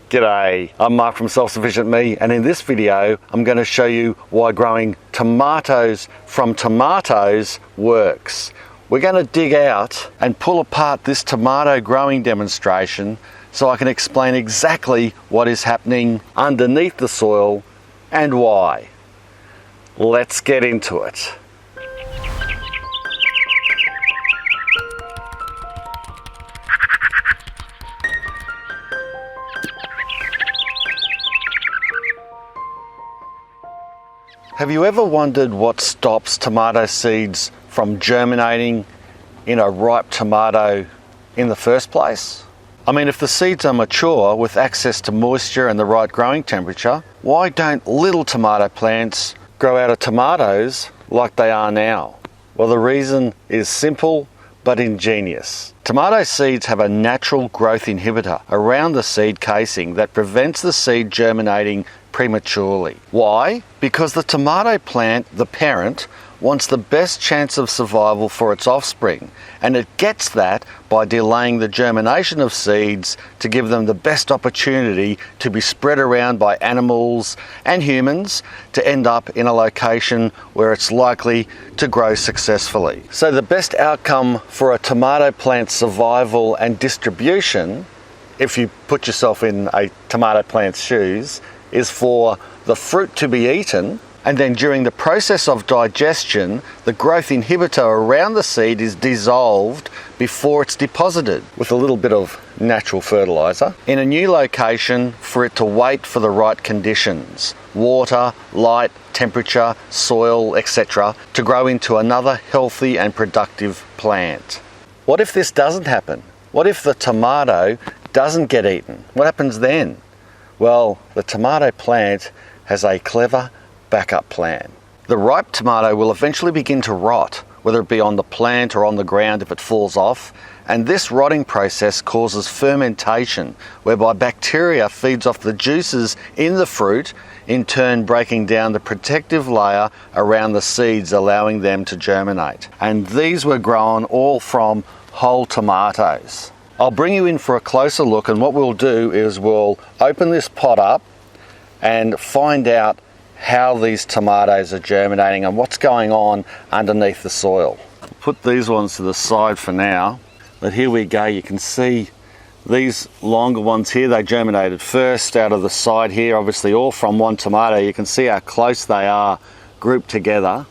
G'day, I'm Mark from Self-Sufficient Me, and in this video I'm going to show you why growing tomatoes from tomatoes works. We're going to dig out and pull apart this tomato growing demonstration so I can explain exactly what is happening underneath the soil and why. Let's get into it. Have you ever wondered what stops tomato seeds from germinating in a ripe tomato in the first place? I mean, if the seeds are mature with access to moisture and the right growing temperature, why don't little tomato plants grow out of tomatoes like they are now? Well, the reason is simple but ingenious. Tomato seeds have a natural growth inhibitor around the seed casing that prevents the seed germinating prematurely. Why? Because the tomato plant, the parent, wants the best chance of survival for its offspring, and it gets that by delaying the germination of seeds to give them the best opportunity to be spread around by animals and humans to end up in a location where it's likely to grow successfully. So the best outcome for a tomato plant's survival and distribution, if you put yourself in a tomato plant's shoes, is for the fruit to be eaten, and then during the process of digestion, the growth inhibitor around the seed is dissolved before it's deposited with a little bit of natural fertilizer in a new location for it to wait for the right conditions, water, light, temperature, soil, etc., to grow into another healthy and productive plant. What if this doesn't happen? What if the tomato doesn't get eaten? What happens then? Well, the tomato plant has a clever backup plan. The ripe tomato will eventually begin to rot, whether it be on the plant or on the ground if it falls off, and this rotting process causes fermentation, whereby bacteria feeds off the juices in the fruit, in turn breaking down the protective layer around the seeds, allowing them to germinate. And these were grown all from whole tomatoes. I'll bring you in for a closer look, and what we'll do is we'll open this pot up and find out how these tomatoes are germinating and what's going on underneath the soil. Put these ones to the side for now, but here we go. You can see these longer ones here, they germinated first out of the side here, obviously all from one tomato. You can see how close they are grouped together.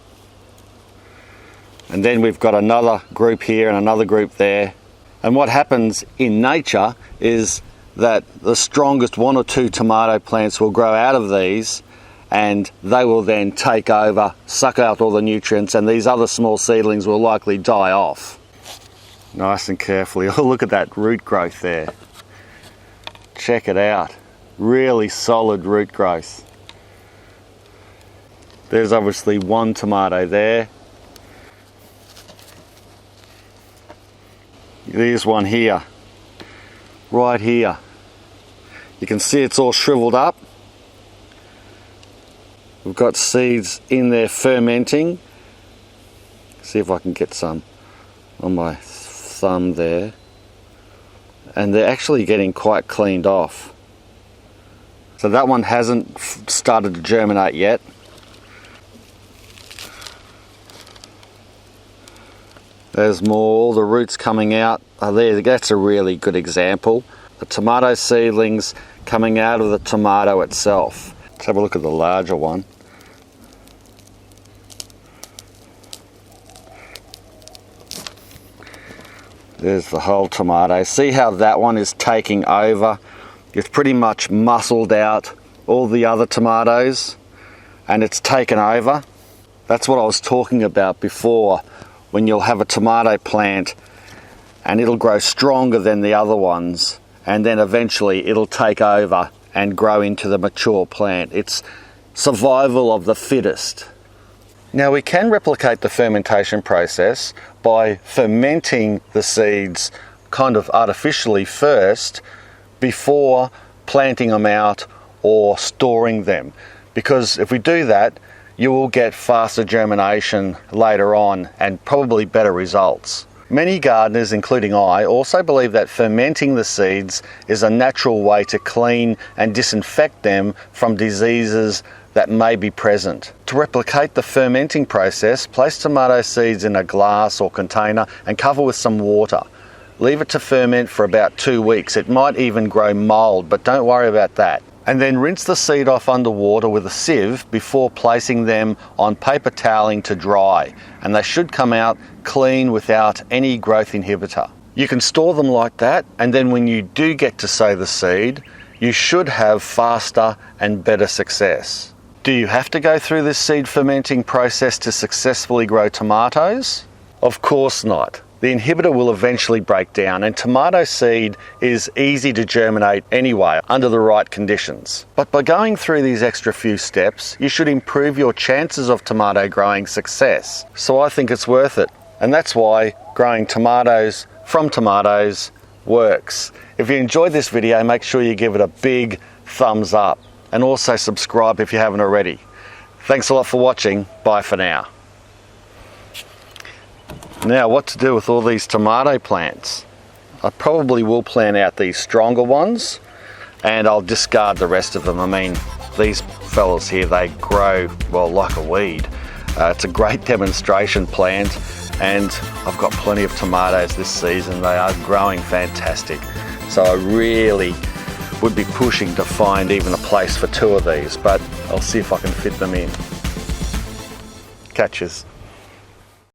And then we've got another group here and another group there. And what happens in nature is that the strongest one or two tomato plants will grow out of these, and they will then take over, suck out all the nutrients, and these other small seedlings will likely die off. Nice and carefully. Oh, look at that root growth there. Check it out. Really solid root growth. There's obviously one tomato there. There's one here, right here. You can see it's all shriveled up. We've got seeds in there fermenting. See if I can get some on my thumb there. And they're actually getting quite cleaned off. So that one hasn't started to germinate yet. There's more, all the roots coming out are there. That's a really good example. The tomato seedlings coming out of the tomato itself. Let's have a look at the larger one. There's the whole tomato. See how that one is taking over? It's pretty much muscled out all the other tomatoes and it's taken over. That's what I was talking about before, when you'll have a tomato plant and it'll grow stronger than the other ones, and then eventually it'll take over and grow into the mature plant. It's survival of the fittest. Now we can replicate the fermentation process by fermenting the seeds kind of artificially first before planting them out or storing them, because if we do that, you will get faster germination later on and probably better results. Many gardeners, including I, also believe that fermenting the seeds is a natural way to clean and disinfect them from diseases that may be present. To replicate the fermenting process, place tomato seeds in a glass or container and cover with some water. Leave it to ferment for about 2 weeks. It might even grow mold, but don't worry about that. And then rinse the seed off underwater with a sieve before placing them on paper toweling to dry, and they should come out clean without any growth inhibitor. You can store them like that, and then when you do get to sow the seed, you should have faster and better success. Do you have to go through this seed fermenting process to successfully grow tomatoes? Of course not. The inhibitor will eventually break down, and tomato seed is easy to germinate anyway under the right conditions. But by going through these extra few steps, you should improve your chances of tomato growing success. So I think it's worth it. And that's why growing tomatoes from tomatoes works. If you enjoyed this video, make sure you give it a big thumbs up, and also subscribe if you haven't already. Thanks a lot for watching. Bye for now. Now, what to do with all these tomato plants? I probably will plant out these stronger ones, and I'll discard the rest of them. I mean, these fellas here, they grow, well, like a weed. It's a great demonstration plant, and I've got plenty of tomatoes this season. They are growing fantastic. So I really would be pushing to find even a place for 2 of these, but I'll see if I can fit them in. Catches.